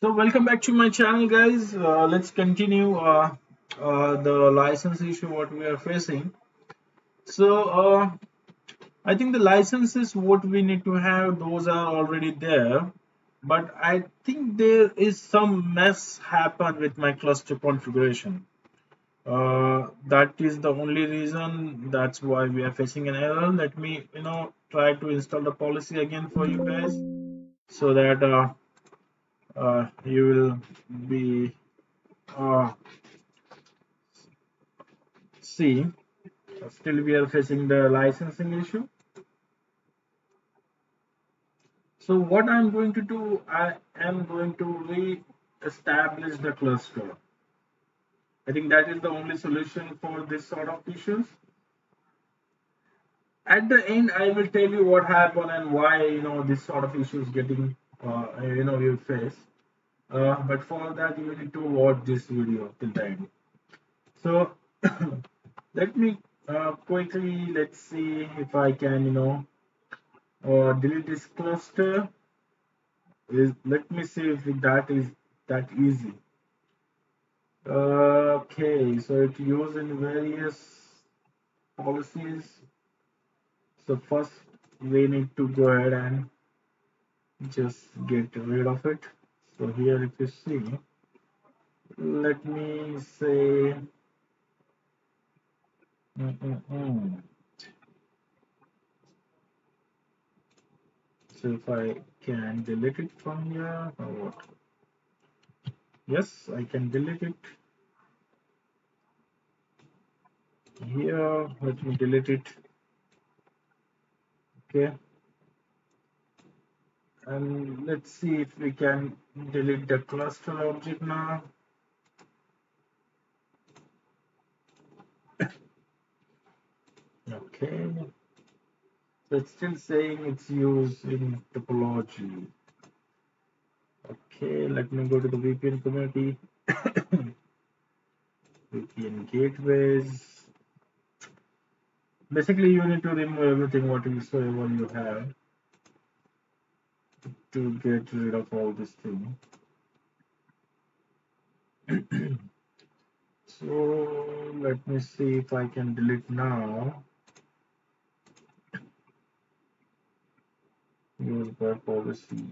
So welcome back to my channel, guys. Let's continue the license issue what we are facing. So I think the licenses what we need to have those are already there, but I think there is some mess happen with my cluster configuration. That is the only reason. That's why we are facing an error. Let me try to install the policy again for you guys so that you will be uh, see. Still, we are facing the licensing issue. So what I'm going to do, I am going to re-establish the cluster. I think that is the only solution for this sort of issues. At the end, I will tell you what happened and why this sort of issues getting you face. But for that, you need to watch this video till the end. So let me quickly let's see if I can delete this cluster. Let me see if that is that easy. Okay, so it using various policies. So first we need to go ahead and just get rid of it. So here if you see, let me say mm, mm, mm. So if I can delete it from here or what? Yes, I can delete it here. Let me delete it. Okay, and let's see if we can delete the cluster object now. Okay, so it's still saying it's used in topology. Okay, let me go to the VPN community. VPN gateways. Basically, you need to remove everything whatsoever you have to get rid of all this thing. So let me see if I can delete now. Use by policy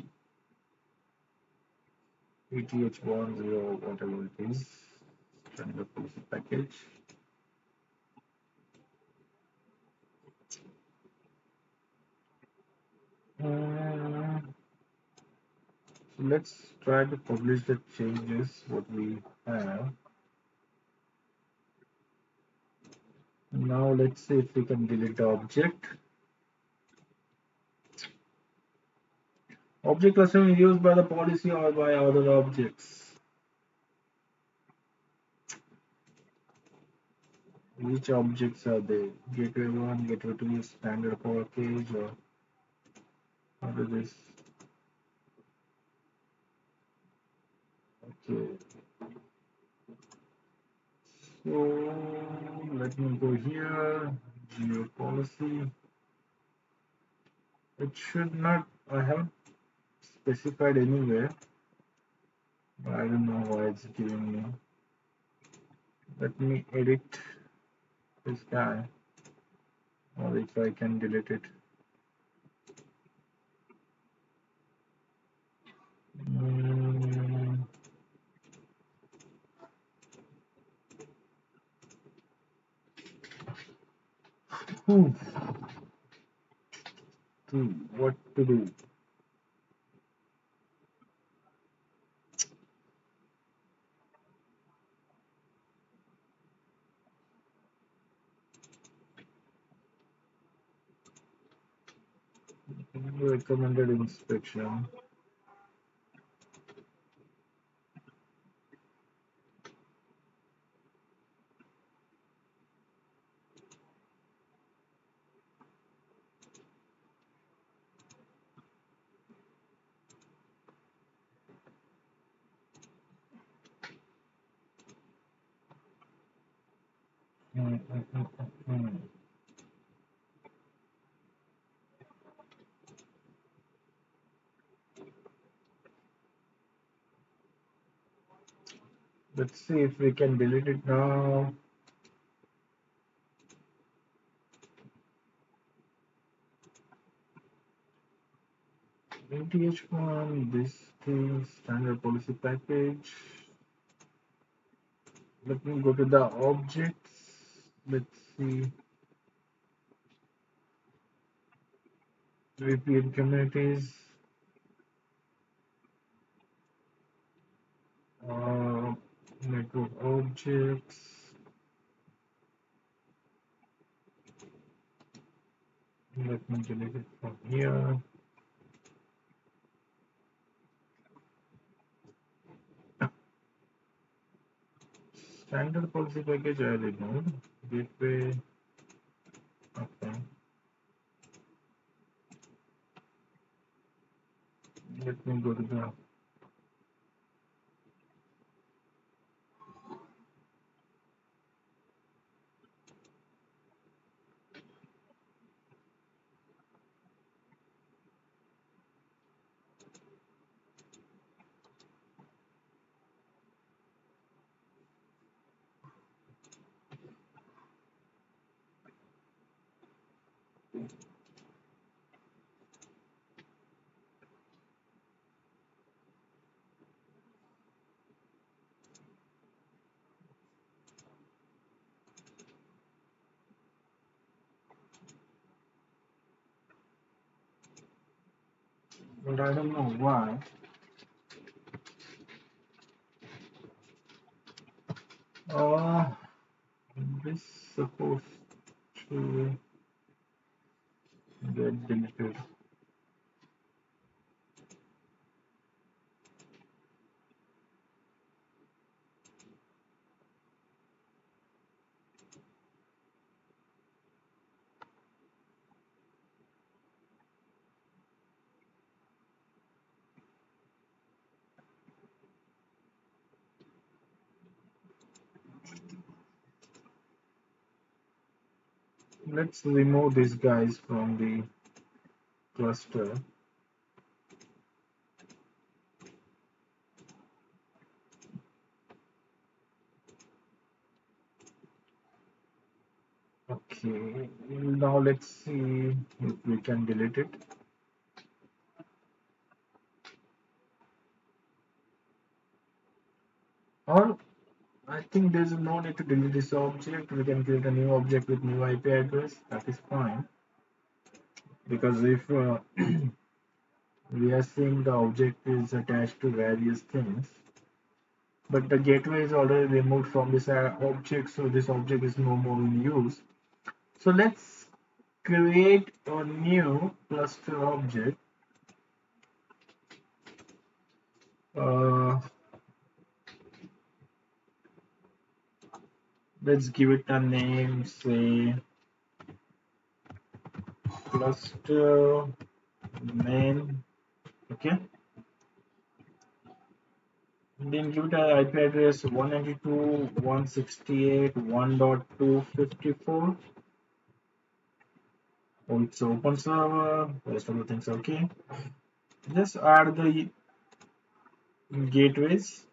ETH10 whatever it is. Standard policy package. Uh, so let's try to publish the changes what we have. Now let's see if we can delete the object. Object clustering is used by the policy or by other objects. Which objects are they? Gateway 1, gateway 2, standard package, or what is this? Okay. So let me go here. Geo policy. It should not, I haven't specified anywhere. But I don't know why it's giving me. Let me edit this guy, or if I can delete it. Mm, hmm, what to do? Recommended inspection. Mm, mm, mm, mm, mm. Let's see if we can delete it now. NTH1, this thing, standard policy package. Let me go to the objects. Let's see. VPN communities. Uh, Network objects. Let me delete it from here. Standard policy package I removed. Gateway. Okay. Let me go to the. But I don't know why. Uh, this supposed to get deleted. Let's remove these guys from the cluster. Okay, now let's see if we can delete it. Or I think there's no need to delete this object. We can create a new object with new IP address. That is fine. Because if we are seeing the object is attached to various things, but the gateway is already removed from this object, so this object is no more in use. So let's create a new cluster object. Uh, let's give it a name, say cluster main. Okay. Then give it an IP address 192.168.1.254. Oh, it's open server. Rest of the things okay. Just add the gateways.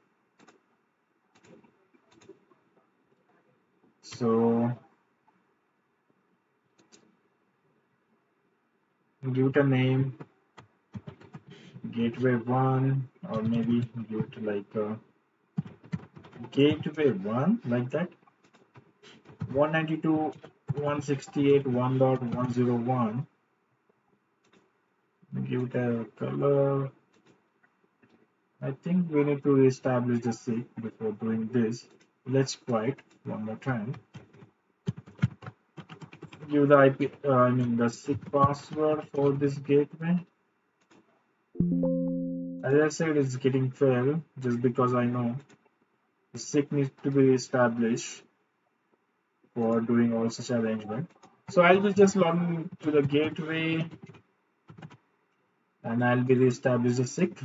So give it a name, gateway one, or maybe give it like gateway one, like that. 192.168.1.101. Give it a color. I think we need to reestablish the SIG before doing this. Let's try it one more time. Give the IP, I mean the SIG password for this gateway. As I said, it's getting failed just because I know the SIG needs to be established for doing all such arrangement. So I'll be just logging to the gateway and I'll be reestablish the SIG.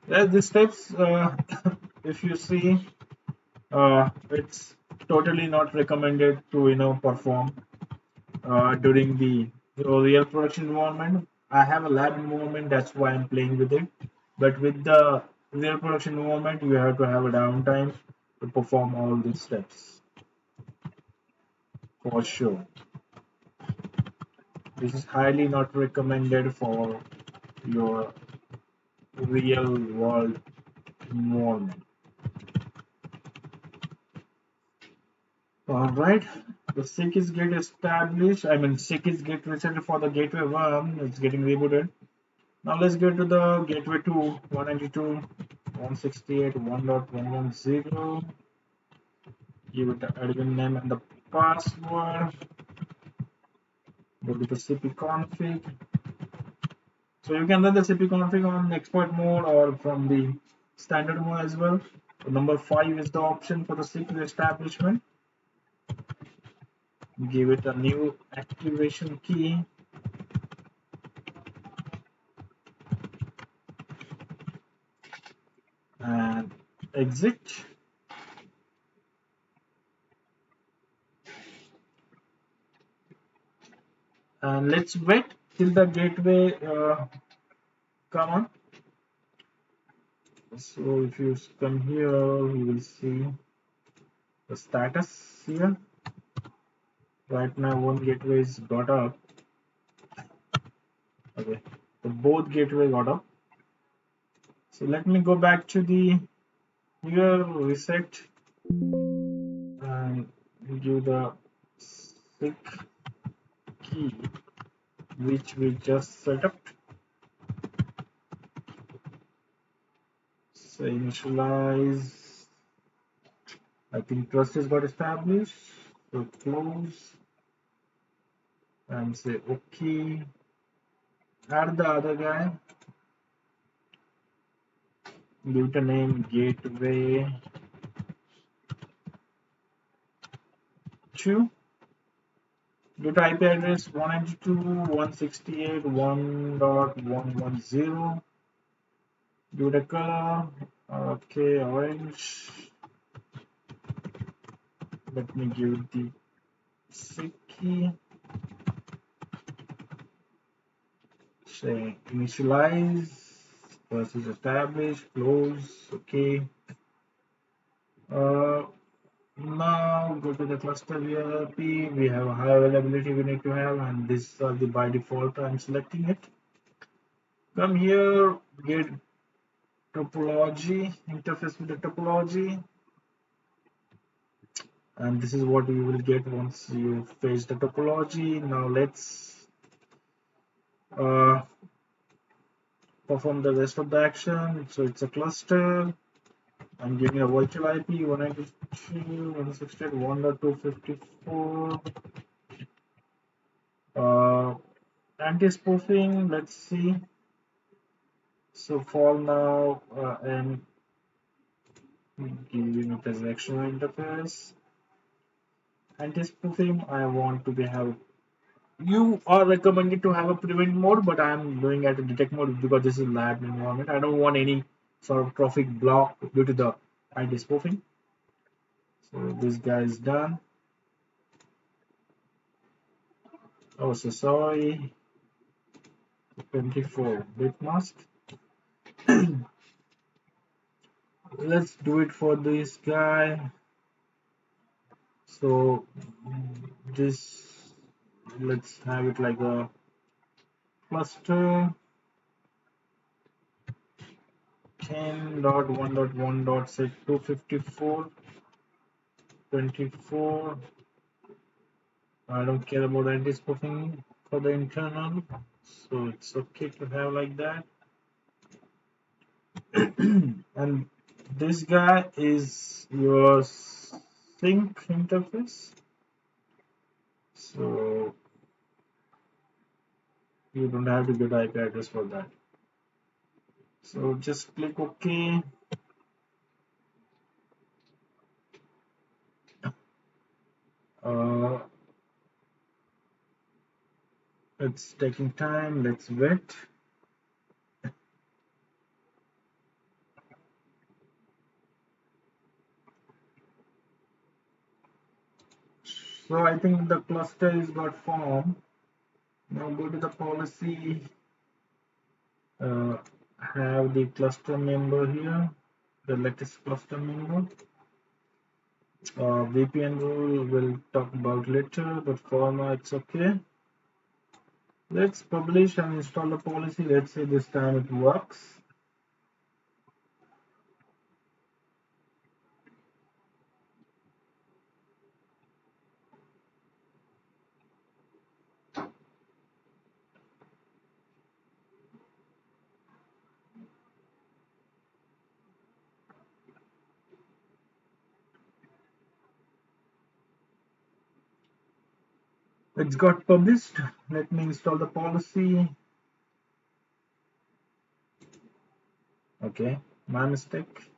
These steps, if you see, it's totally not recommended to perform during the real production environment. I have a lab environment, that's why I'm playing with it. But with the real production environment, you have to have a downtime to perform all these steps for sure. This is highly not recommended for your real world environment. All right, the SIG is get established. I mean, SIG is get reset for the gateway 1. It's getting rebooted. Now let's get to the gateway 2, 192.168, 1.110. Give it the admin name and the password. Go to the cp config. So you can run the cp config on expert mode or from the standard mode as well. So number 5 is the option for the SIG establishment. Give it a new activation key and exit. And let's wait till the gateway come on. So if you come here, you will see the status here. Right now, one gateway is got up. Okay, so both gateway got up. So let me go back to the here reset and give the SIG key which we just set up. So initialize. I think trust has got established. So close and say OK. Add the other guy. Give it a name gateway 2. Give the IP address 192.168.1.110. Give it a color. Okay, orange. Let me give the SIG key. Say initialize. First is established. Close. Okay. Now go to the cluster VLP. We have a high availability we need to have, and this are the by default. I'm selecting it. Come here, get topology, interface with the topology, and this is what you will get once you fetch the topology. Now let's uh, perform the rest of the action. So it's a cluster. I'm giving a virtual IP 192.168.1.254. Anti-spoofing, let's see. So for now, and giving it as external interface. Anti-spoofing, I want to be have. You are recommended to have a prevent mode, but I am doing at a detect mode because this is lab environment. I don't want any sort of traffic block due to the anti-spoofing. So this guy is done. Oh, so sorry. 24-bit mask. Let's do it for this guy. So this, let's have it like a cluster 10.1.1.set 254.24. I don't care about anti-spoofing for the internal, so it's okay to have like that. And this guy is your sync interface, so you don't have to get IP address for that. So just click OK. It's taking time. Let's wait. So I think the cluster is got formed. Now go to the policy. have the cluster member here, the latest cluster member. VPN rule we'll talk about later, but for now it's okay. Let's publish and install the policy. Let's say this time it works. It's got published. Let me install the policy. Okay, my mistake.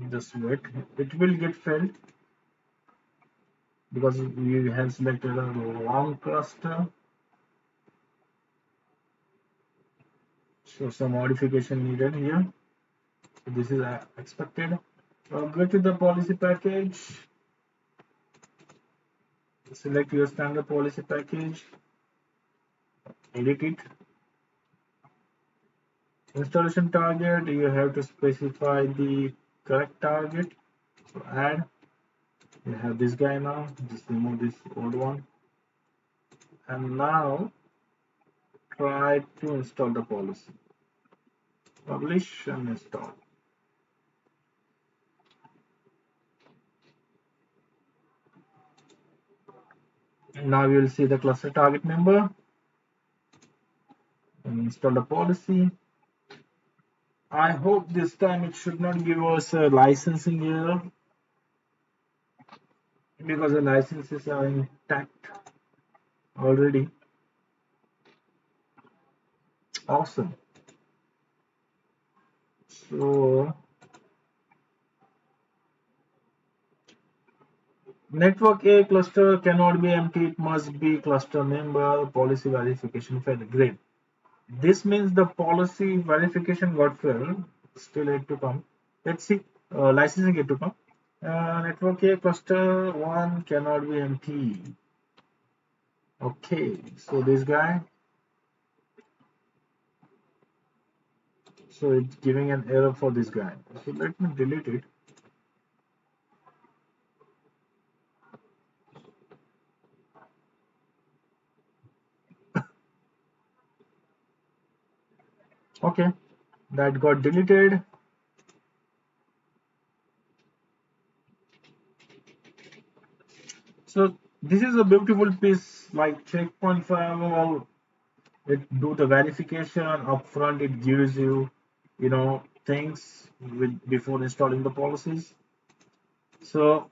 Just wait. It will get failed because we have selected a wrong cluster. So some modification needed here. So this is expected. Go to the policy package. Select your standard policy package. Edit it. Installation target. You have to specify the correct target. So add. We have this guy now. Just remove this old one. And now try to install the policy. Publish and install. Now you will see the cluster target member and install the policy. I hope this time it should not give us a licensing error because the licenses are intact already. Awesome. So network A cluster cannot be empty. It must be cluster member. Policy verification failed. Great. This means the policy verification got failed. Still yet to come. Let's see. Licensing yet to come. Network A cluster 1 cannot be empty. Okay, so this guy, so it's giving an error for this guy. So let me delete it. Okay, that got deleted. So this is a beautiful piece like checkpoint firewall. It do the verification upfront. It gives you, things with before installing the policies. So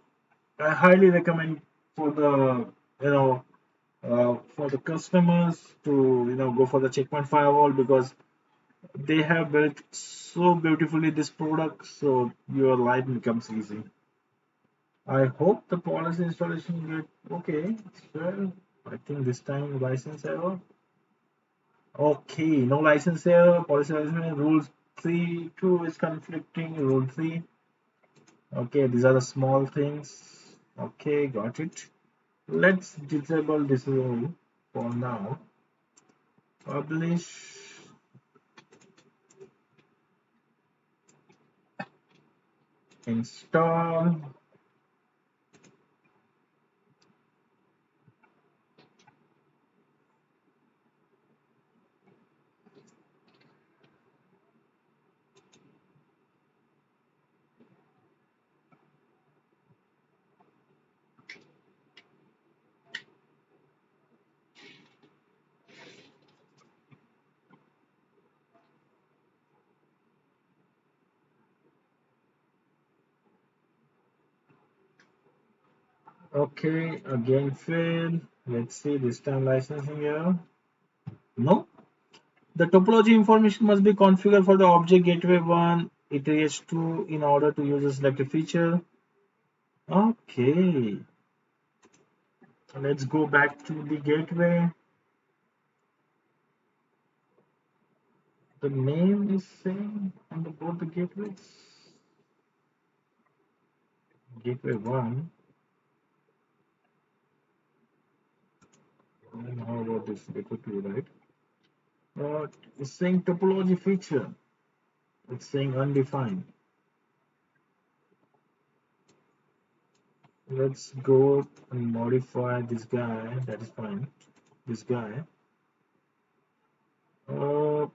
I highly recommend for the, for the customers to, go for the checkpoint firewall because they have built so beautifully this product, so your life becomes easy. I hope the policy installation get okay. Well, I think this time license error. Okay, no license error. Policy license rule 3.2 is conflicting. Rule 3. Okay, these are the small things. Okay, got it. Let's disable this rule for now. Publish, install. Okay, again fail. Let's see this time licensing error. No. The topology information must be configured for the object gateway 1, eth 2 in order to use a selected feature. Okay. Let's go back to the gateway. The name is same on the both the gateways. Gateway 1. And how about this gateway 2, right? But it's saying topology feature. It's saying undefined. Let's go and modify this guy. That is fine. This guy. Uh,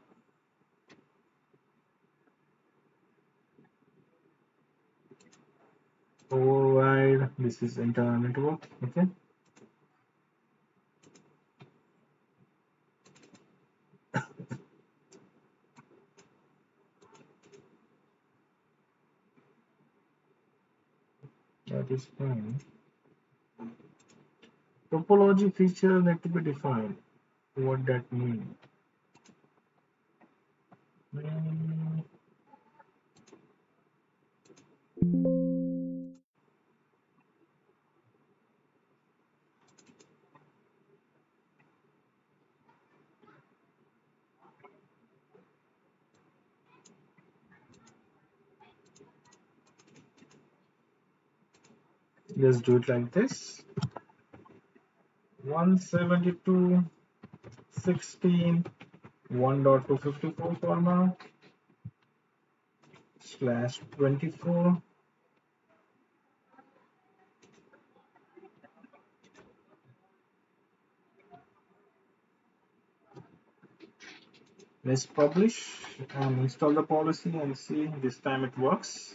Override. This is internal network. Okay. That is fine. Topology feature need to be defined. What that mean? Hmm, let's do it like this. 172.16 1.254 format /24. Let's publish and install the policy and see this time it works.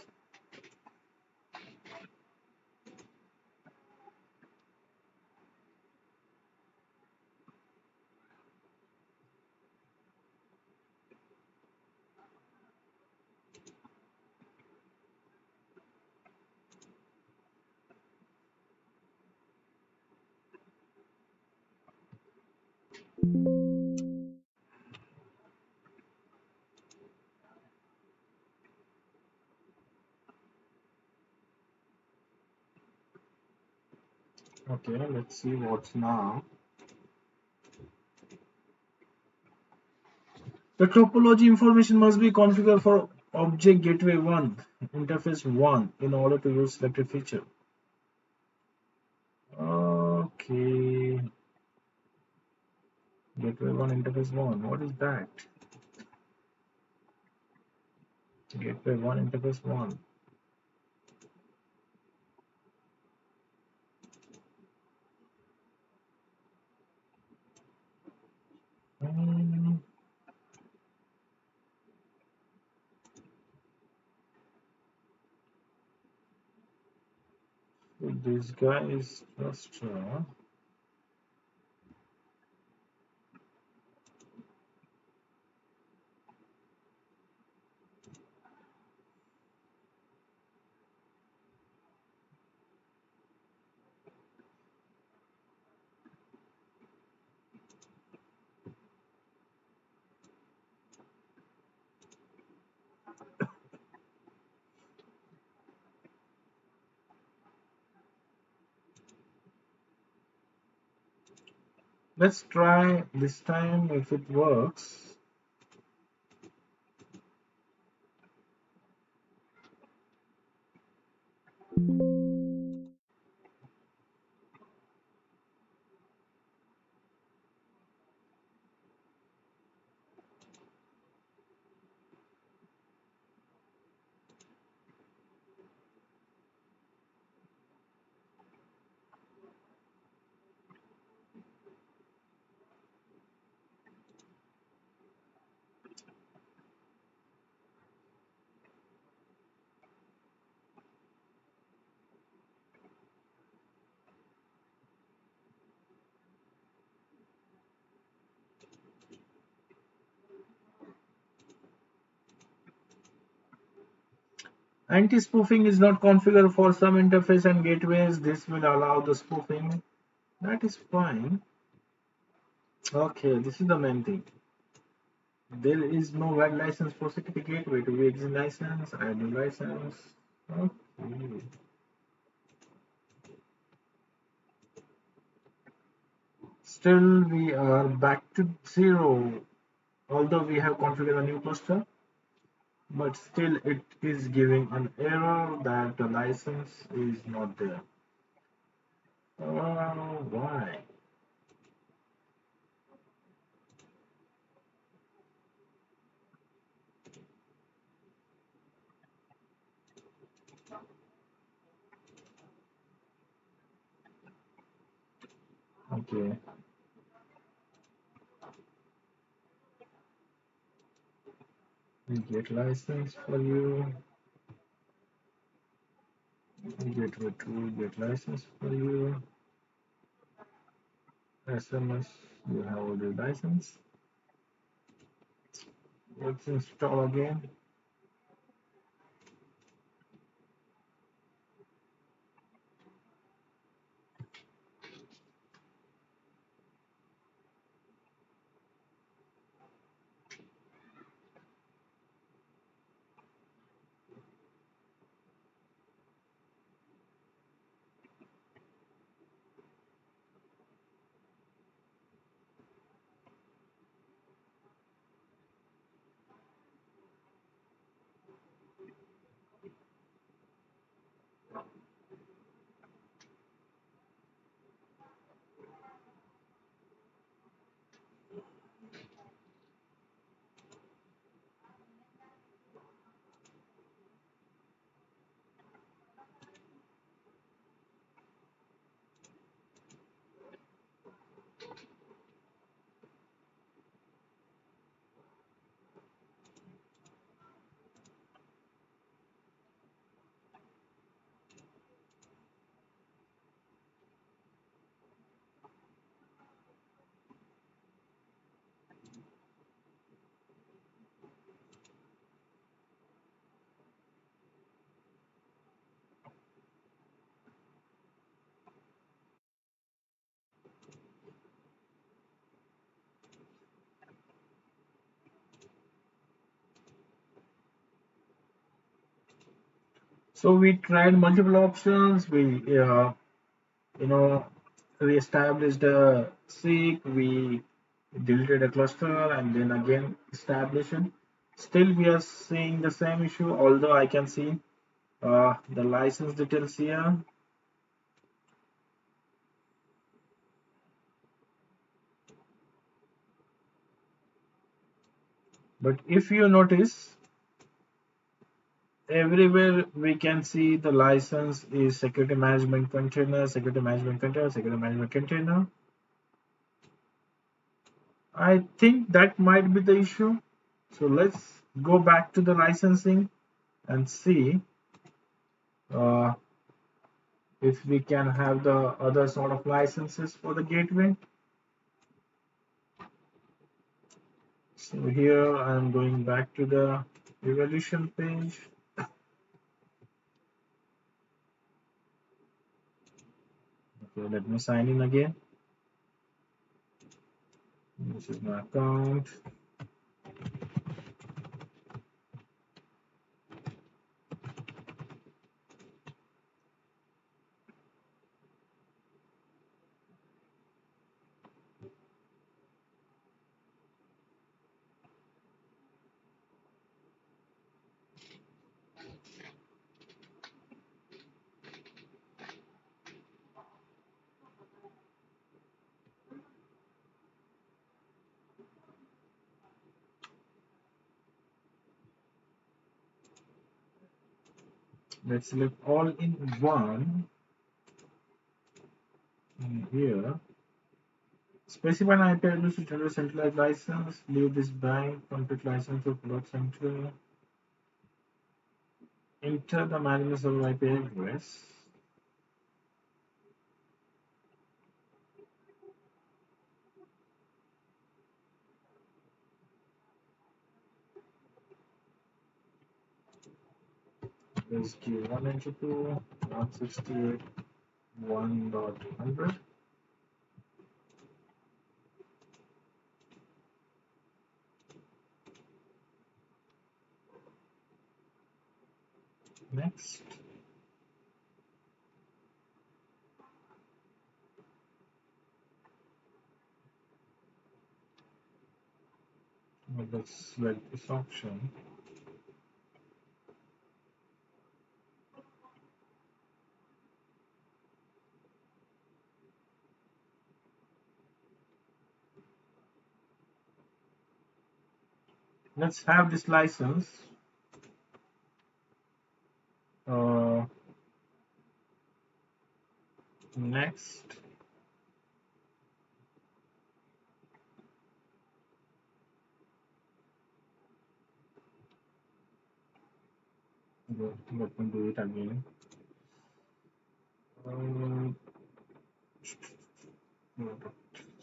Okay, let's see what's now. The topology information must be configured for object gateway 1, interface 1 in order to use selected feature. Okay, gateway 1, interface 1. What is that? Gateway 1, interface 1. Hmm, so this guy is just. Let's try this time if it works. Anti-spoofing is not configured for some interface and gateways. This will allow the spoofing. That is fine. Okay, this is the main thing. There is no web license for security gateway to be exit license, add new license. Okay. Still, we are back to zero. Although we have configured a new cluster, but still it is giving an error that the license is not there. Why? Okay, get license for you. Gateway 2, get license for you. SMS, you have already license. Let's install again. So we tried multiple options. You know, we established a seek. We deleted a cluster and then again established it. Still, we are seeing the same issue. Although I can see the license details here. But if you notice, everywhere we can see the license is security management container, security management container, security management container. I think that might be the issue. So let's go back to the licensing and see uh, if we can have the other sort of licenses for the gateway. So here I'm going back to the evolution page. Okay, let me sign in again. This is my account. Let's select all in one here. Specify an IP address to generate centralized license. Leave this bank. Complete license of block center. Enter the management server IP address. Let's give 192.168.1.100. Next. Let's select this option. Let's have this license. Uh, Next. Let me do it again. Um,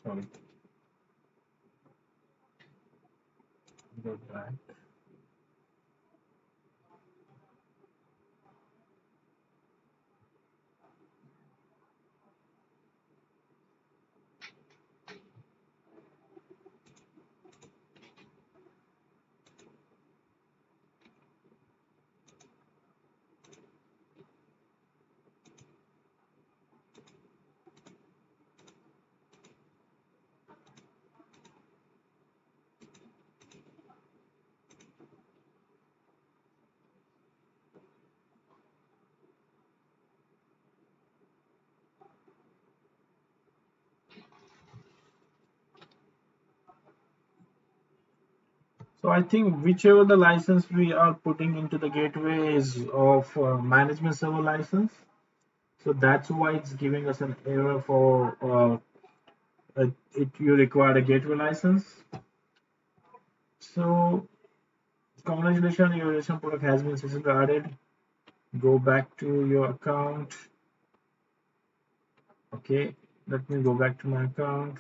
Sorry, go back. So I think whichever the license we are putting into the gateway is of management server license. So that's why it's giving us an error for it you require a gateway license. So congratulations, your relation product has been successfully added. Go back to your account. Okay, let me go back to my account.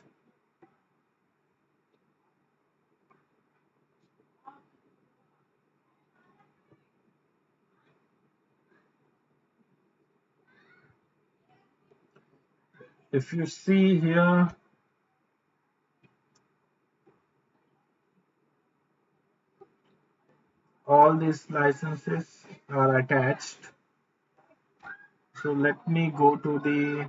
If you see here, all these licenses are attached. So let me go to the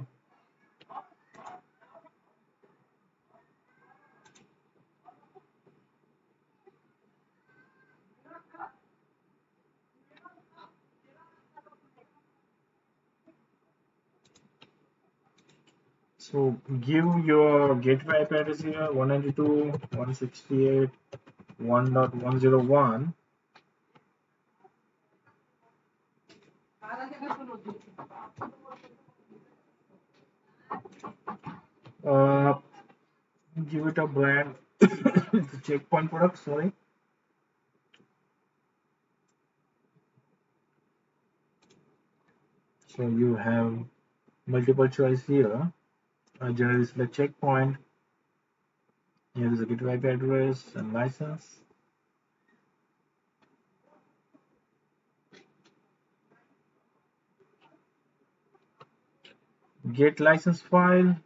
so give your gateway IP address here 192.168.1.101. Uh, Give it a brand. It's a checkpoint product, sorry. So you have multiple choice here. Generally select checkpoint. Here is a gateway IP address and license. Get license file.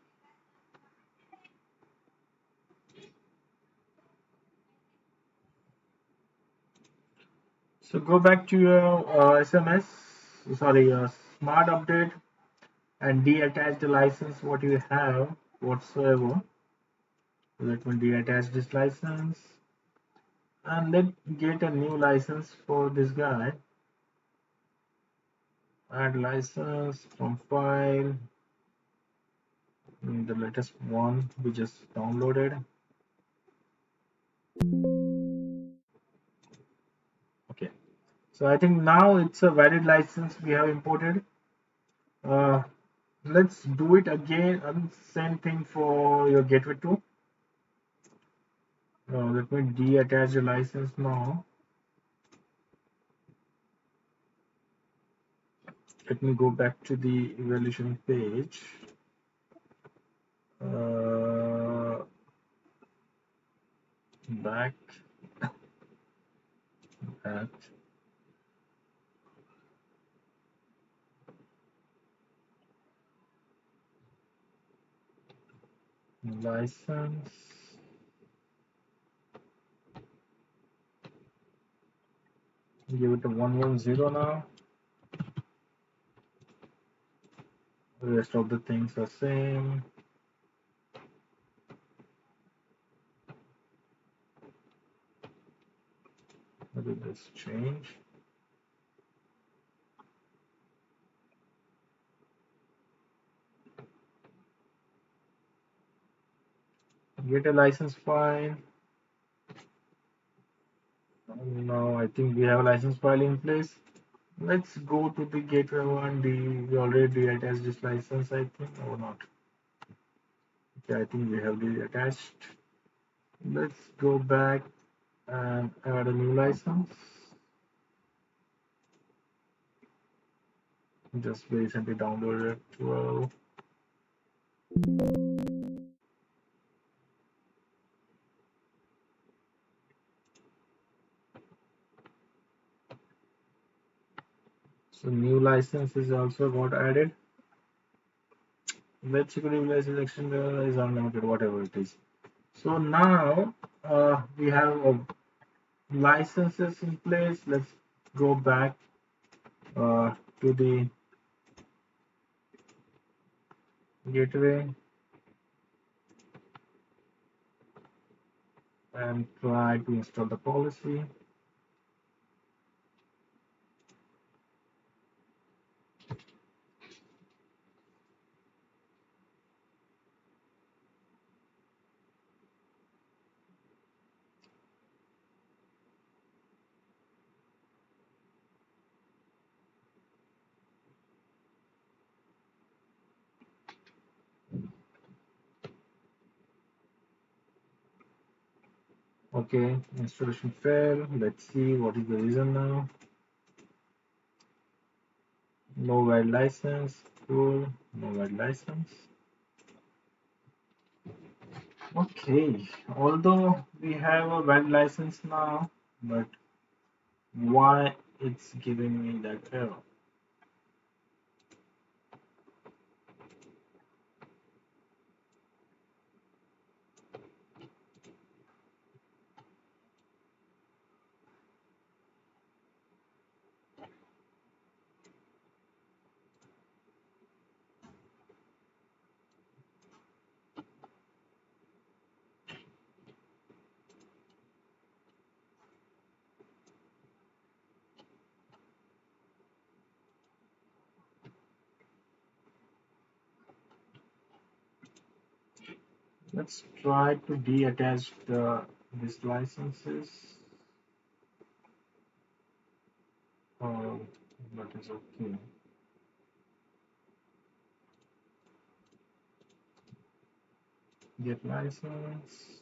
So go back to your SMS, sorry, smart update, and deattach the license what you have whatsoever. Let me deattach this license and let get a new license for this guy. Add license from file, the latest one we just downloaded. Okay, so I think now it's a valid license we have imported. Uh, let's do it again, and same thing for your gateway too. Let me deattach the license now. Let me go back to the evaluation page. Back at license. Give it a 110 now. The rest of the things are same. What did this change? Get a license file. Now I think we have a license file in place. Let's go to the gateway one. We already attached this license, I think, or not. Okay, I think we have attached. Let's go back and add a new license. Just recently downloaded 12. So new license is also got added. Web security license extender is unlimited, whatever it is. So now we have licenses in place. Let's go back to the gateway and try to install the policy. Okay, installation failed. Let's see what is the reason now. No valid license. Cool. No valid license. Okay, although we have a valid license now, but why it's giving me that error? Let's try to deattach these licenses. Oh, that is okay. Get license.